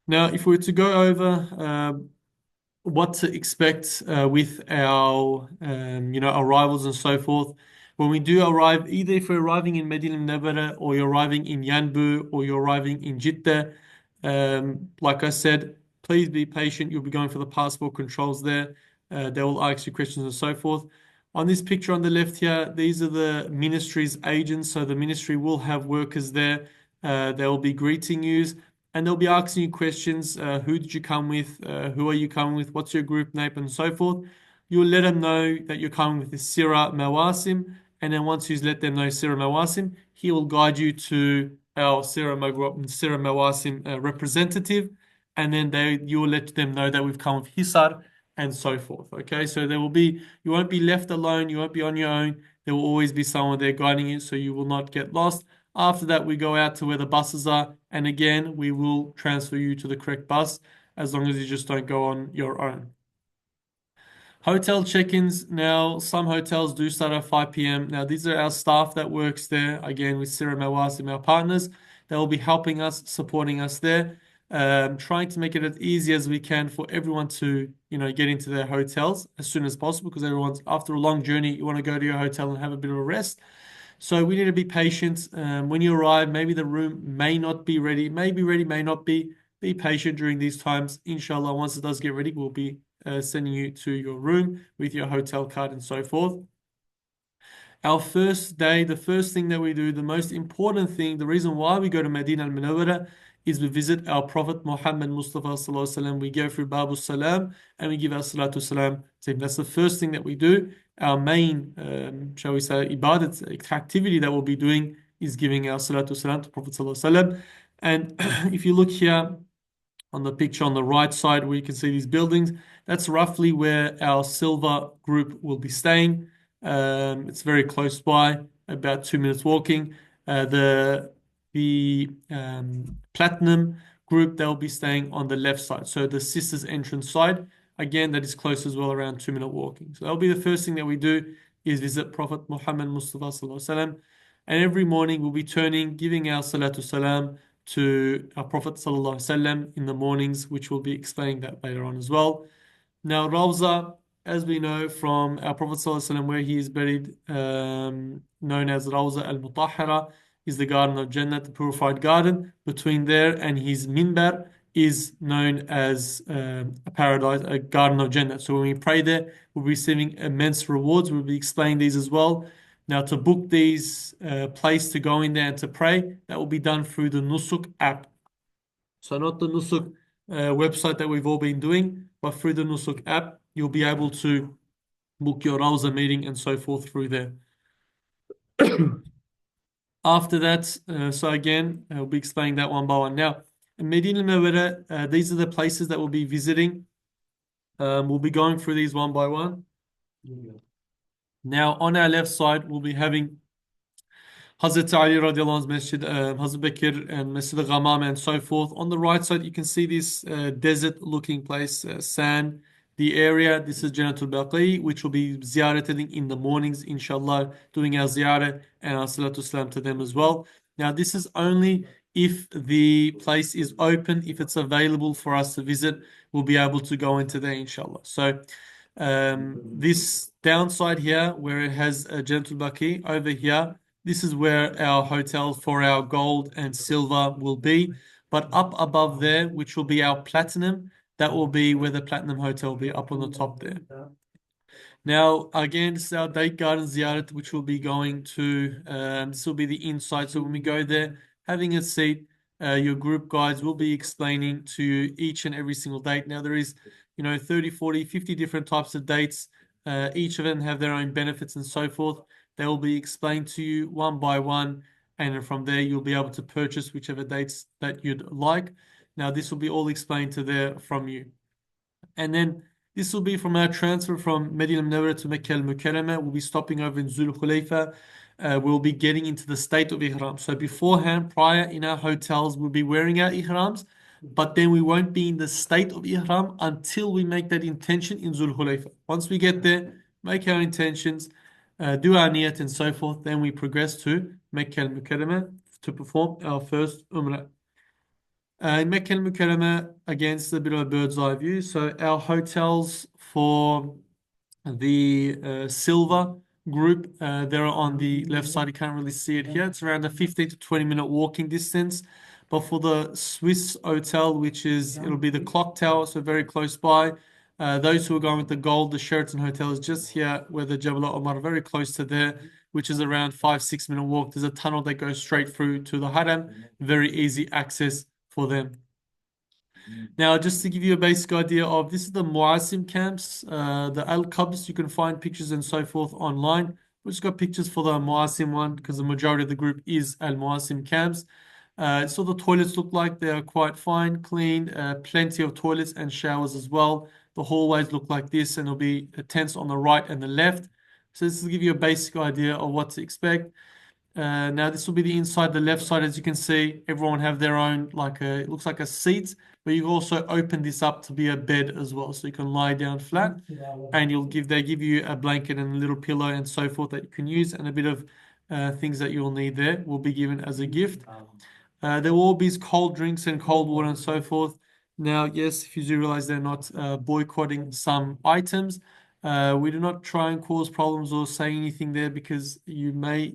Now, if we were to go over what to expect with our arrivals and so forth. When we do arrive, either if we're arriving in Medina Munawwara or you're arriving in Yanbu or you're arriving in Jeddah, like I said, please be patient. You'll be going for the passport controls there. They will ask you questions and so forth. On this picture on the left here, these are the ministry's agents. So the ministry will have workers there. They will be greeting you and they'll be asking you questions. Who did you come with? Who are you coming with? What's your group name? And so forth. You'll let them know that you're coming with the Sira Mawasim. And then once you let them know Sira Mawasim, he will guide you to our Sira Mawasim representative. And then you will let them know that we've come with Hisar and so forth. Okay, so you won't be left alone. You won't be on your own. There will always be someone there guiding you so you will not get lost. After that, we go out to where the buses are, and again, we will transfer you to the correct bus as long as you just don't go on your own. Hotel check-ins. Now, some hotels do start at 5 p.m. Now, these are our staff that works there. Again, with Sira Mawasim, our partners. They will be helping us, supporting us there, trying to make it as easy as we can for everyone to, get into their hotels as soon as possible because everyone's after a long journey, you want to go to your hotel and have a bit of a rest. So we need to be patient. When you arrive, maybe the room may not be ready, may be ready, may not be. Be patient during these times. Inshallah, once it does get ready, we'll be sending you to your room with your hotel card and so forth. Our first day, the first thing that we do, the most important thing, the reason why we go to Medina al-Munawwara is we visit our Prophet Muhammad Mustafa Sallallahu Alaihi Wasallam. We go through Babu Salam and we give our Salatu Salam to him. That's the first thing that we do. Our main, shall we say, ibadat activity that we'll be doing is giving our Salatu Salam to Prophet Sallallahu Alaihi Wasallam. And if you look here, on the picture on the right side where you can see these buildings. That's roughly where our silver group will be staying. It's very close by, about 2 minutes walking. The platinum group, they'll be staying on the left side. So the sisters entrance side, again, that is close as well, around 2 minute walking. So that'll be the first thing that we do is visit Prophet Muhammad Mustafa Sallallahu Alaihi Wasallam. And every morning we'll be giving our Salatu Salam to our Prophet Sallallahu Alaihi Wasallam in the mornings, which we'll be explaining that later on as well. Now, Rawza, as we know from our Prophet Sallallahu Alaihi Wasallam, where he is buried, known as Rawza al-Mutahhara, is the Garden of Jannah, the purified garden. Between there and his minbar is known as a paradise, a Garden of Jannah. So when we pray there, we'll be receiving immense rewards. We'll be explaining these as well. Now, to book these place to go in there and to pray, that will be done through the Nusuk app. So not the Nusuk website that we've all been doing, but through the Nusuk app, you'll be able to book your Rawza meeting and so forth through there. After that, so again, we'll be explaining that one by one. Now, in Medina Munawwara, these are the places that we'll be visiting. We'll be going through these one by one. Now, on our left side, we'll be having Hazrat Ali radiallahu anhu's masjid, Hazrat Bakr and Masjid al-Ghamam and so forth. On the right side, you can see this desert-looking place, sand, the area. This is Jannatul Baqi, which will be ziyarating in the mornings, inshallah, doing our ziyarah and our salatu salam to them as well. Now, this is only if the place is open, if it's available for us to visit, we'll be able to go into there, inshallah. So, this downside here, where it has a Jannatul Baqi, over here, this is where our hotel for our gold and silver will be. But up above there, which will be our platinum, that will be where the platinum hotel will be up on the top there. Now, again, this is our Date Garden Ziyarat, which we'll be going to. This will be the inside. So when we go there, having a seat, your group guides will be explaining to you each and every single date. Now, there is, 30, 40, 50 different types of dates. Each of them have their own benefits and so forth. They will be explained to you one by one, and from there you'll be able to purchase whichever dates that you'd like. Now, this will be all explained to there from you. And then this will be from our transfer from Medina Munawwara to Makkah al-Mukarramah. We'll be stopping over in Zul Khulayfa. We'll be getting into the state of Ihram. So beforehand, prior in our hotels, we'll be wearing our Ihrams, but then we won't be in the state of Ihram until we make that intention in Zul Khulayfa. Once we get there, make our intentions, do our niyat and so forth. Then we progress to Mecca al-Mukarramah to perform our first Umrah. In Mecca al-Mukarramah, again, it's a bit of a bird's eye view. So our hotels for the silver group, they're on the left side. You can't really see it here. It's around a 15 to 20-minute walking distance. But for the Swiss hotel, which is, it'll be the clock tower, so very close by. Those who are going with the gold, the Sheraton Hotel is just here where the Jabal Omar, very close to there, which is around 5, 6 minute walk. There's a tunnel that goes straight through to the Haram. Very easy access for them. Now, just to give you a basic idea of this is the Muasim camps, the Al Qabs, you can find pictures and so forth online. We just got pictures for the Muasim one because the majority of the group is Al Muasim camps. So the toilets look like they are quite fine, clean, plenty of toilets and showers as well. The hallways look like this, and there'll be tents on the right and the left. So this will give you a basic idea of what to expect. Now this will be the inside, the left side, as you can see, everyone have their own, like a, it looks like a seat, but you also open this up to be a bed as well. So you can lie down flat and they give you a blanket and a little pillow and so forth that you can use, and a bit of things that you'll need there will be given as a gift. There will all be cold drinks and cold water and so forth. Now, yes, if you do realize they're not boycotting some items, we do not try and cause problems or say anything there because you may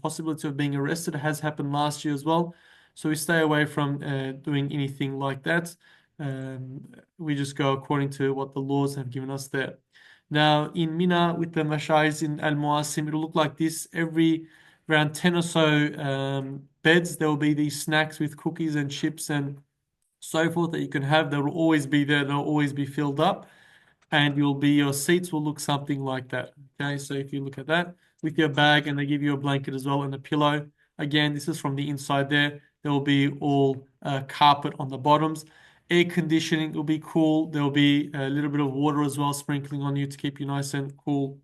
possibility of being arrested has happened last year as well. So we stay away from doing anything like that. We just go according to what the laws have given us there. Now in Mina with the mashayis in Al Muasim, it'll look like this. Every around 10 or so beds, there will be these snacks with cookies and chips and so forth that you can have. They will always be there. They'll always be filled up, and your seats will look something like that. Okay, so if you look at that with your bag, and they give you a blanket as well and a pillow. Again, this is from the inside there. There will be all carpet on the bottoms. Air conditioning will be cool. There will be a little bit of water as well sprinkling on you to keep you nice and cool.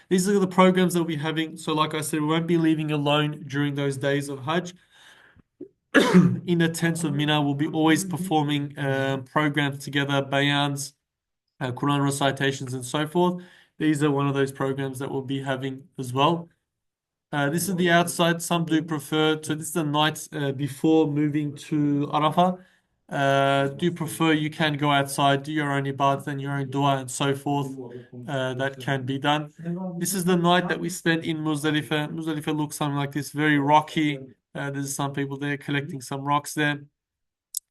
These are the programs that we'll be having. So, like I said, we won't be leaving alone during those days of Hajj. In the tents of Mina, we'll be always performing programs together, bayans, Quran recitations, and so forth. These are one of those programs that we'll be having as well. This is the outside. Some do prefer to. This is the night before moving to Arafah. Do prefer you can go outside, do your own ibadah and your own dua and so forth. That can be done. This is the night that we spent in Muzdalifah. Muzdalifah looks something like this, very rocky. There's some people there collecting some rocks there.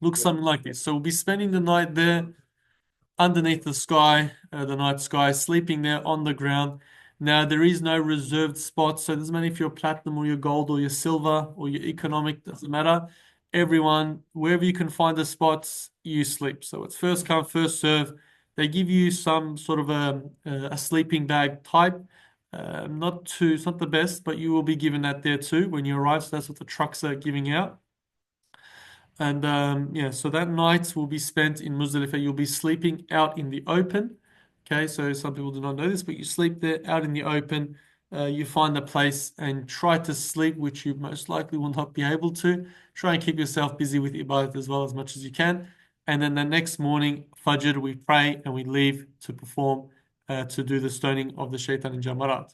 Looks something like this. So we'll be spending the night there underneath the sky, the night sky, sleeping there on the ground. Now, there is no reserved spot, so it doesn't matter if you're platinum or you're gold or you're silver or you're economic, doesn't matter. Everyone, wherever you can find the spots, you sleep. So it's first come, first serve. They give you some sort of a sleeping bag type. It's not the best, but you will be given that there too when you arrive. So that's what the trucks are giving out. And yeah, so that night will be spent in Muzdalifah. You'll be sleeping out in the open. Okay, so some people do not know this, but you sleep there out in the open. You find a place and try to sleep, which you most likely will not be able to. Try and keep yourself busy with ibadat as well as much as you can. And then the next morning, Fajr, we pray and we leave to perform, to do the stoning of the shaitan in Jamarat.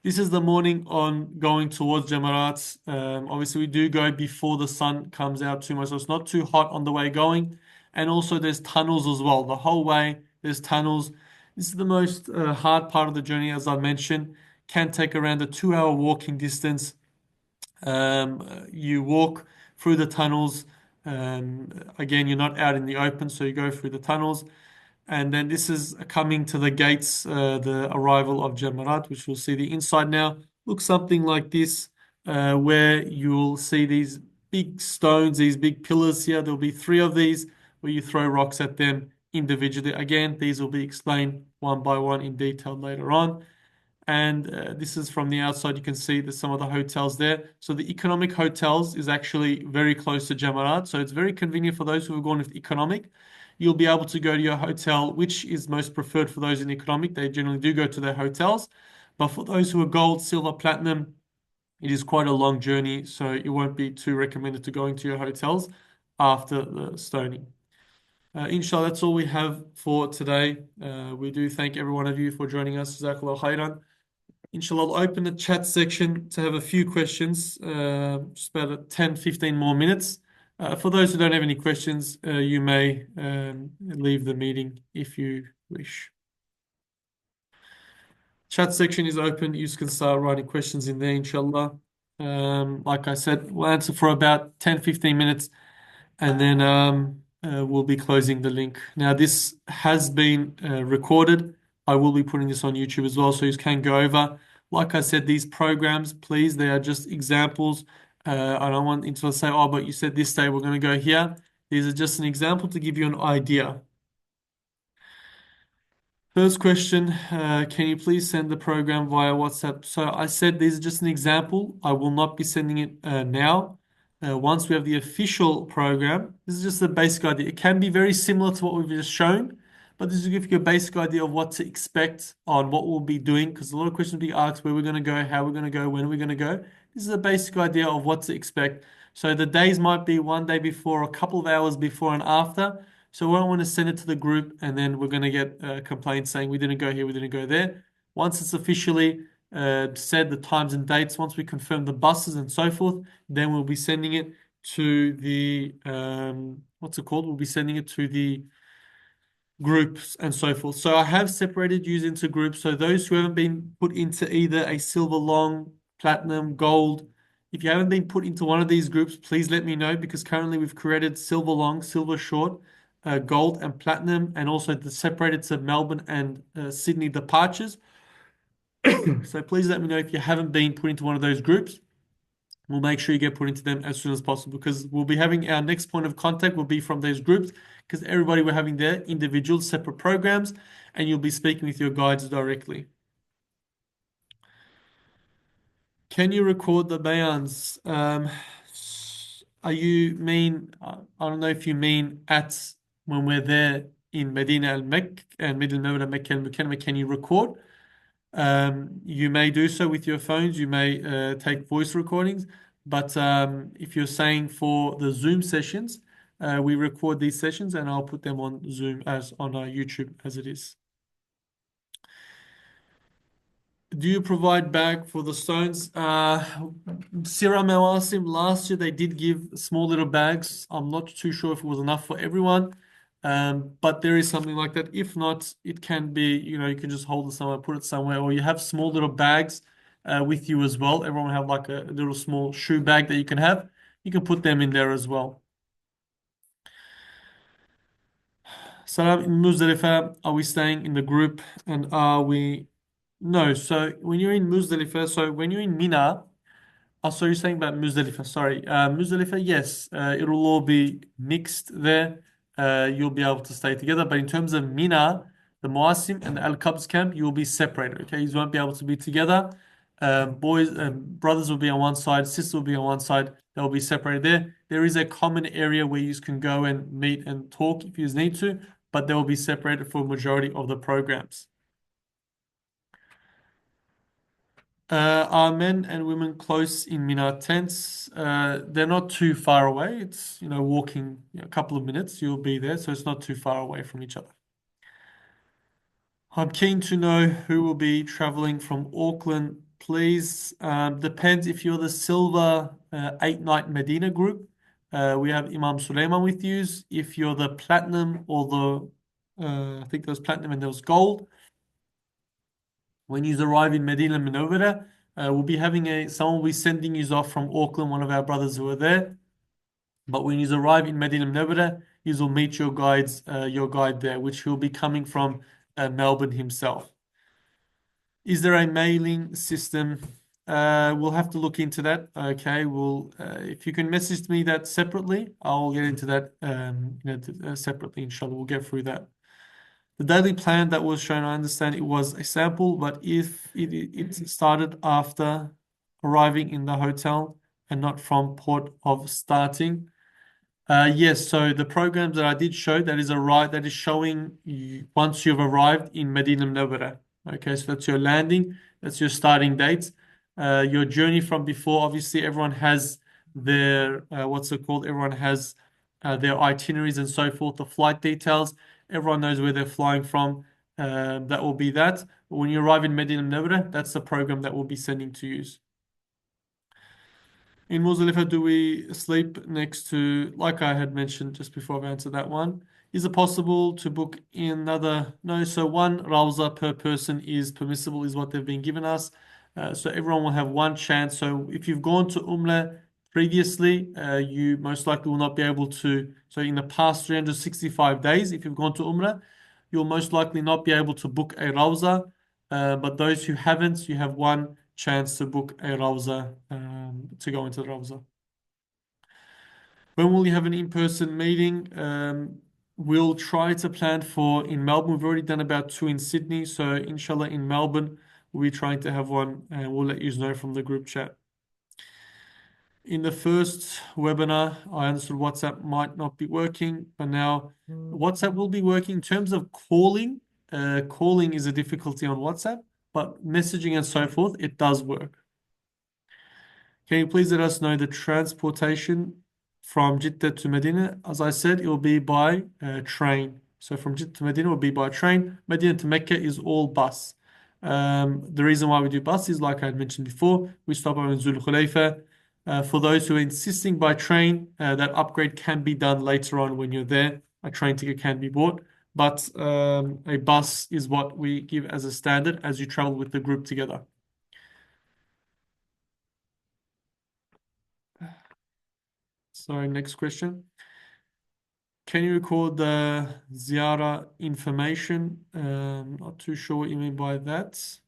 This is the morning on going towards Jamarat. Obviously, we do go before the sun comes out too much, so it's not too hot on the way going. And also, there's tunnels as well. The whole way, there's tunnels. This is the most hard part of the journey, as I mentioned. Can take around a 2 hour walking distance. You walk through the tunnels. Again, you're not out in the open, so you go through the tunnels. And then this is coming to the gates, the arrival of Jamarat, which we'll see the inside now. Looks something like this, where you'll see these big stones, these big pillars here. There'll be 3 of these where you throw rocks at them individually. Again, these will be explained one by one in detail later on. And this is from the outside. You can see there's some of the hotels there. So the economic hotels is actually very close to Jamarat. So it's very convenient for those who are going with economic. You'll be able to go to your hotel, which is most preferred for those in economic. They generally do go to their hotels. But for those who are gold, silver, platinum, it is quite a long journey. So it won't be too recommended to going to your hotels after the stoning. Inshallah, that's all we have for today. We do thank every one of you for joining us. Jazakallah khairan. Inshallah, I'll open the chat section to have a few questions, just about 10, 15 more minutes. For those who don't have any questions, you may leave the meeting if you wish. Chat section is open. You can start writing questions in there, inshallah. Like I said, we'll answer for about 10, 15 minutes and then we'll be closing the link. Now, this has been recorded. I will be putting this on YouTube as well, so you can go over. Like I said, these programs, please, they are just examples. I don't want to say, oh, but you said this day we're going to go here. These are just an example to give you an idea. First question, can you please send the program via WhatsApp? So I said this is just an example. I will not be sending it now. Once we have the official program, this is just a basic idea. It can be very similar to what we've just shown, but this will give you a basic idea of what to expect on what we'll be doing, because a lot of questions will be asked where we're going to go, how we're going to go, when we're going to go. This is a basic idea of what to expect. So the days might be one day before, a couple of hours before and after. So we don't want to send it to the group and then we're going to get complaints saying we didn't go here, we didn't go there. Once it's officially said the times and dates, once we confirm the buses and so forth, then we'll be sending it to the what's it called? We'll be sending it to the groups and so forth. So I have separated you into groups. So those who haven't been put into either a silver long, platinum, gold, if you haven't been put into one of these groups, please let me know because currently we've created silver long, silver short, gold and platinum, and also the separated to Melbourne and Sydney departures. So please let me know if you haven't been put into one of those groups. We'll make sure you get put into them as soon as possible because we'll be having our next point of contact will be from those groups because everybody we're having their individual separate programs and you'll be speaking with your guides directly. Can you record the bayans? Are you mean, I don't know if you mean at when we're there in Medina al-Mek and Medina al-Mecca al-Mukarramah, can you record? You may do so with your phones. You may take voice recordings. But if you're saying for the Zoom sessions, we record these sessions and I'll put them on Zoom as on our YouTube as it is. Do you provide bag for the stones? Sira Mawasim last year they did give small little bags. I'm not too sure if it was enough for everyone. But there is something like that. If not, it can be, you can just hold it somewhere, put it somewhere, or you have small little bags with you as well. Everyone will have like a little small shoe bag that you can have. You can put them in there as well. Salam, in Muzdalifah, are we staying in the group and are we? No, so when you're in Muzdalifah, so when you're in Mina, oh, so you're saying about Muzdalifah, sorry. Muzdalifah, yes, it'll all be mixed there. You'll be able to stay together. But in terms of Mina, the Muasim and the Al-Qabs camp, you will be separated, okay? You won't be able to be together. Boys and brothers will be on one side, sisters will be on one side. They'll be separated there. There is a common area where you can go and meet and talk if you need to, but they will be separated for a majority of the programs. Are men and women close in Mina tents? They're not too far away. It's, walking a couple of minutes, you'll be there, so it's not too far away from each other. I'm keen to know who will be traveling from Auckland, please. Depends if you're the Silver 8-night Medina group. We have Imam Sulaiman with you. If you're the Platinum or I think there was Platinum and there was Gold. When you arrive in Medina Munawwara, we'll be having someone will be sending you off from Auckland, one of our brothers who are there. But when you arrive in Medina Munawwara, you will meet your guide there, which will be coming from Melbourne himself. Is there a mailing system? We'll have to look into that. Okay, if you can message me that separately, I'll get into that separately. Inshallah, we'll get through that. The daily plan that was shown, I understand it was a sample, but if it started after arriving in the hotel and not from port of starting. Yes, so the programs that I did show, that is showing you once you've arrived in Medina Munawwara. Okay, so that's your landing, that's your starting date. Your journey from before, obviously everyone has their, what's it called? Everyone has their itineraries and so forth, the flight details. Everyone knows where they're flying from. That will be that. But when you arrive in Medina Munawwara, that's the program that we'll be sending to you. In Muzdalifah, do we sleep next to, like I had mentioned just before I've answered that one, is it possible to book in another? No, so one Rawza per person is permissible, is what they've been given us. So everyone will have one chance. So if you've gone to Umrah previously, you most likely will not be able to. So in the past 365 days, if you've gone to Umrah, you'll most likely not be able to book a Rawza. But those who haven't, you have one chance to book a Rawza to go into the Rawza. When will you have an in-person meeting? We'll try to plan for in Melbourne. We've already done about two in Sydney, so inshallah in Melbourne we'll be trying to have one, and we'll let you know from the group chat. In the first webinar, I understood WhatsApp might not be working, but now WhatsApp will be working. In terms of calling, calling is a difficulty on WhatsApp, but messaging and so forth, it does work. Can you please let us know the transportation from Jeddah to Medina? As I said, it will be by train. So from Jeddah to Medina will be by train. Medina to Mecca is all bus. The reason why we do bus is, like I had mentioned before, we stop over in Zul Khulaifa. For those who are insisting by train, that upgrade can be done later on when you're there. A train ticket can be bought, but a bus is what we give as a standard as you travel with the group together. Sorry, next question. Can you record the Ziyara information? Not too sure what you mean by that.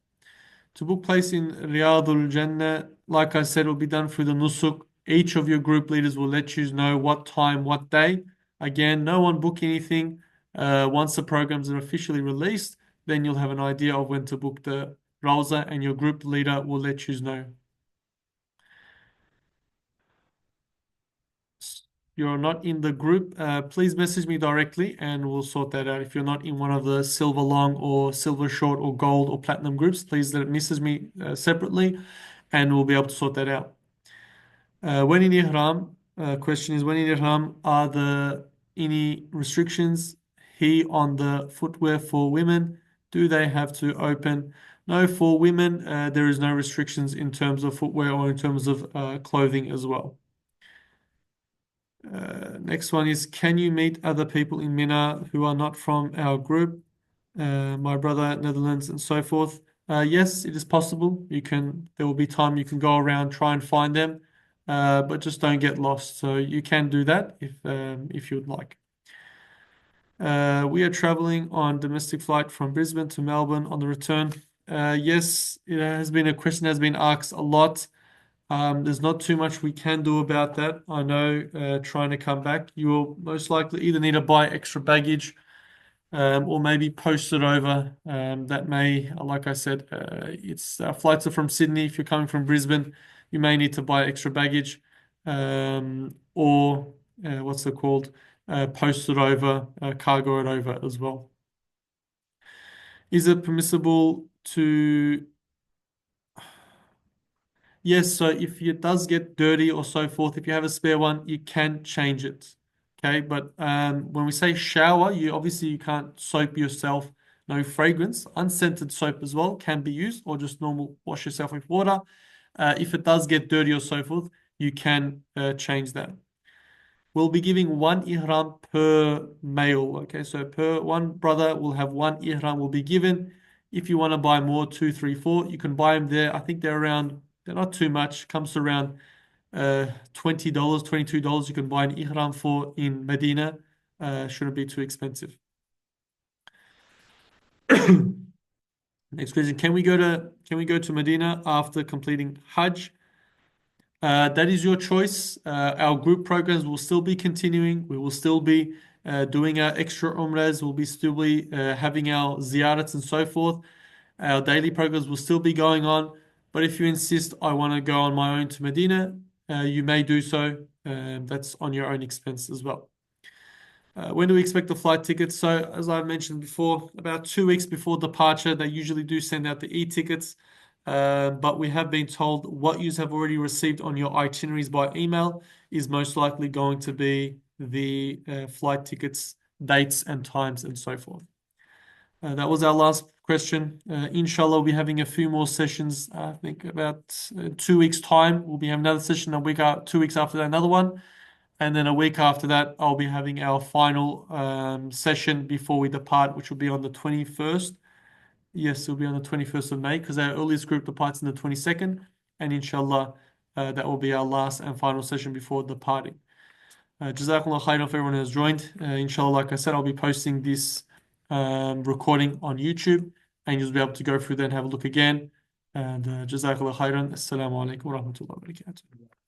To book place in Riyadul Jannah, like I said, it will be done through the Nusuk. Each of your group leaders will let you know what time, what day. Again, no one book anything. Once the programs are officially released, then you'll have an idea of when to book the Rawza, and your group leader will let you know. You're not in the group, please message me directly and we'll sort that out. If you're not in one of the silver long or silver short or gold or platinum groups, please message me separately and we'll be able to sort that out. When in Ihram, question is, when in Ihram, are there any restrictions here on the footwear for women? Do they have to open? No, for women, there is no restrictions in terms of footwear or in terms of clothing as well. Next one is, can you meet other people in Mina who are not from our group? My brother, Netherlands, and so forth. Yes, it is possible. There will be time you can go around, try and find them, but just don't get lost. So you can do that if you would like. We are traveling on domestic flight from Brisbane to Melbourne on the return. Yes, it has been a question that has been asked a lot. There's not too much we can do about that. I know trying to come back, you will most likely either need to buy extra baggage or maybe post it over. That may, like I said, it's flights are from Sydney. If you're coming from Brisbane, you may need to buy extra baggage or what's it called? Post it over, cargo it over as well. Is it permissible to Yes, so if it does get dirty or so forth, if you have a spare one, you can change it. Okay, but when we say shower, you can't soap yourself. No fragrance, unscented soap as well can be used, or just normal wash yourself with water. If it does get dirty or so forth, you can change that. We'll be giving one ihram per male. Okay, so per one brother will have one ihram will be given. If you want to buy more, two, three, four, you can buy them there. I think they're not too much. Comes to around $20, $22 you can buy an ihram for in Medina. Shouldn't be too expensive. Next question. Can we go to Medina after completing Hajj? That is your choice. Our group programs will still be continuing. We will still be doing our extra umrahs. We'll still be having our ziyarats and so forth. Our daily programs will still be going on. But if you insist, I want to go on my own to Medina, you may do so. That's on your own expense as well. When do we expect the flight tickets? So, as I mentioned before, about 2 weeks before departure, they usually do send out the e-tickets. But we have been told what you have already received on your itineraries by email is most likely going to be the flight tickets, dates and times and so forth. That was our last question. Inshallah, we'll be having a few more sessions. I think about 2 weeks' time. We'll be having another session a week out, 2 weeks after that, another one. And then a week after that, I'll be having our final session before we depart, which will be on the 21st. Yes, it'll be on the 21st of May because our earliest group departs on the 22nd. And inshallah, that will be our last and final session before departing. Jazakallah khairan for everyone who has joined. Inshallah, like I said, I'll be posting this recording on YouTube and you'll be able to go through there and have a look again. And Jazakallah khairan. Assalamu alaikum wa rahmatullahi wa barakatuh.